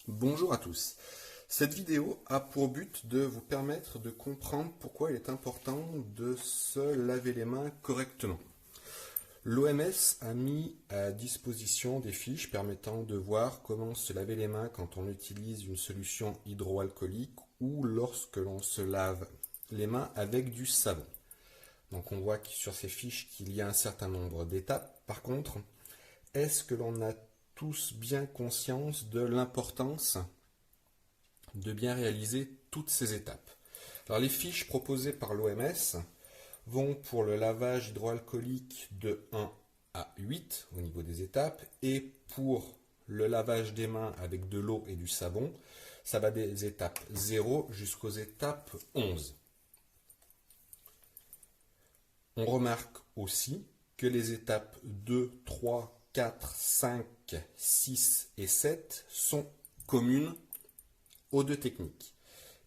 Bonjour à tous. Cette vidéo a pour but de vous permettre de comprendre pourquoi il est important de se laver les mains correctement. L'OMS a mis à disposition des fiches permettant de voir comment se laver les mains quand on utilise une solution hydroalcoolique ou lorsque l'on se lave les mains avec du savon. Donc on voit sur ces fiches qu'il y a un certain nombre d'étapes. Par contre, est-ce que l'on a tous bien conscience de l'importance de bien réaliser toutes ces étapes? Alors les fiches proposées par l'OMS vont pour le lavage hydroalcoolique de 1 à 8 au niveau des étapes, et pour le lavage des mains avec de l'eau et du savon, ça va des étapes 0 jusqu'aux étapes 11. On remarque aussi que les étapes 2, 3, 4, 5, 6 et 7 sont communes aux deux techniques.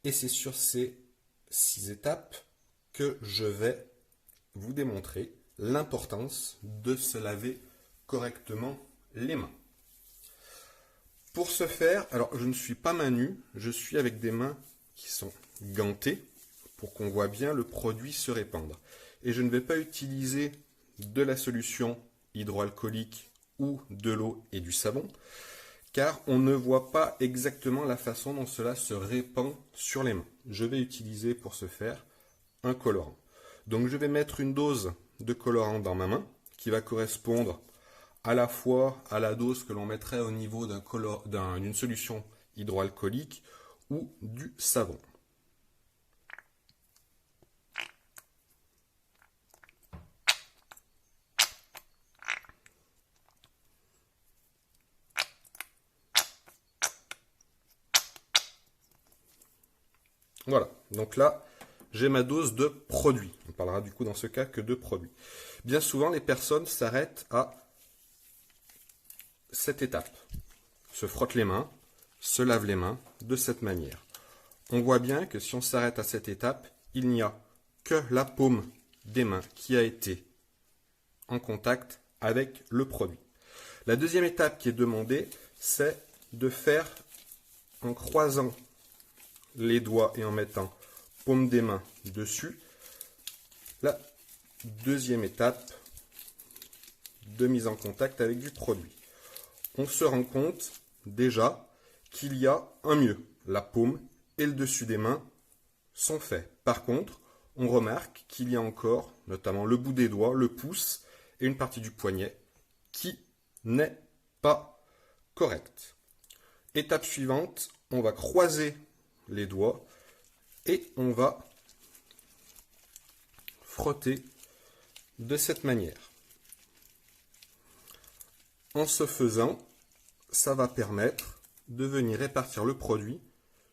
Et c'est sur ces 6 étapes que je vais vous démontrer l'importance de se laver correctement les mains. Pour ce faire, alors je ne suis pas main nue, je suis avec des mains qui sont gantées pour qu'on voit bien le produit se répandre. Et je ne vais pas utiliser de la solution hydroalcoolique ou de l'eau et du savon, car on ne voit pas exactement la façon dont cela se répand sur les mains. Je vais utiliser pour ce faire un colorant. Donc je vais mettre une dose de colorant dans ma main qui va correspondre à la fois à la dose que l'on mettrait au niveau d'une solution hydroalcoolique ou du savon. Voilà, donc là, j'ai ma dose de produit. On parlera du coup dans ce cas que de produit. Bien souvent, les personnes s'arrêtent à cette étape. Se frottent les mains, se lavent les mains de cette manière. On voit bien que si on s'arrête à cette étape, il n'y a que la paume des mains qui a été en contact avec le produit. La deuxième étape qui est demandée, c'est de faire en croisant les doigts et en mettant paume des mains dessus, la deuxième étape de mise en contact avec du produit. On se rend compte déjà qu'il y a un mieux. La paume et le dessus des mains sont faits. Par contre, on remarque qu'il y a encore, notamment le bout des doigts, le pouce et une partie du poignet qui n'est pas correcte. Étape suivante, on va croiser les doigts et on va frotter de cette manière. En ce faisant, ça va permettre de venir répartir le produit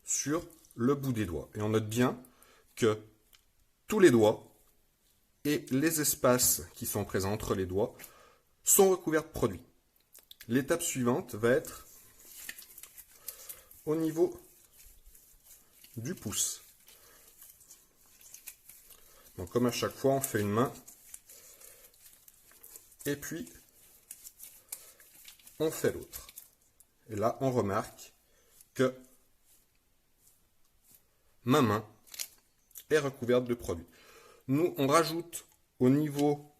sur le bout des doigts. Et on note bien que tous les doigts et les espaces qui sont présents entre les doigts sont recouverts de produit. L'étape suivante va être au niveau du pouce. Donc comme à chaque fois, on fait une main et puis on fait l'autre. Et là, on remarque que ma main est recouverte de produit. Nous, on rajoute au niveau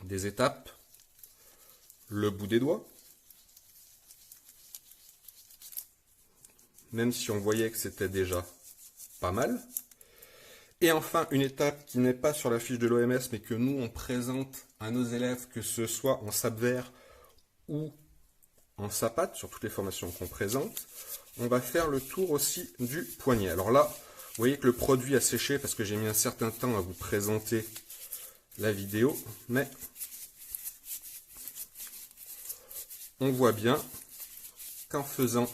des étapes le bout des doigts. Même si on voyait que c'était déjà pas mal. Et enfin, une étape qui n'est pas sur la fiche de l'OMS, mais que nous, on présente à nos élèves, que ce soit en SAPVER ou en SAPAT, sur toutes les formations qu'on présente, on va faire le tour aussi du poignet. Alors là, vous voyez que le produit a séché parce que j'ai mis un certain temps à vous présenter la vidéo, mais on voit bien qu'en faisant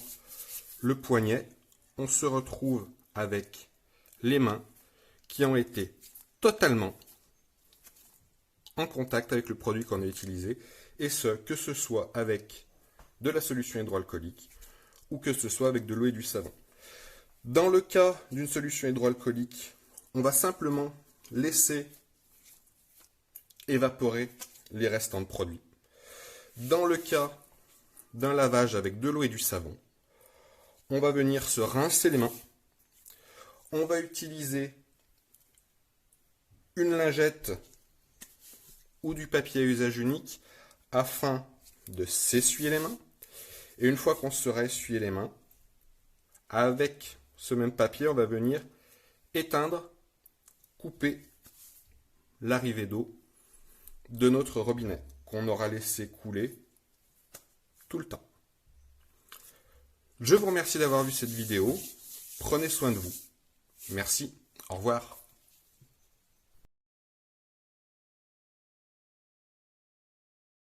le poignet, on se retrouve avec les mains qui ont été totalement en contact avec le produit qu'on a utilisé, et que ce soit avec de la solution hydroalcoolique ou que ce soit avec de l'eau et du savon. Dans le cas d'une solution hydroalcoolique, on va simplement laisser évaporer les restants de produits. Dans le cas d'un lavage avec de l'eau et du savon. On va venir se rincer les mains. On va utiliser une lingette ou du papier à usage unique afin de s'essuyer les mains. Et une fois qu'on sera essuyé les mains, avec ce même papier, on va venir éteindre, couper l'arrivée d'eau de notre robinet qu'on aura laissé couler tout le temps. Je vous remercie d'avoir vu cette vidéo. Prenez soin de vous. Merci. Au revoir.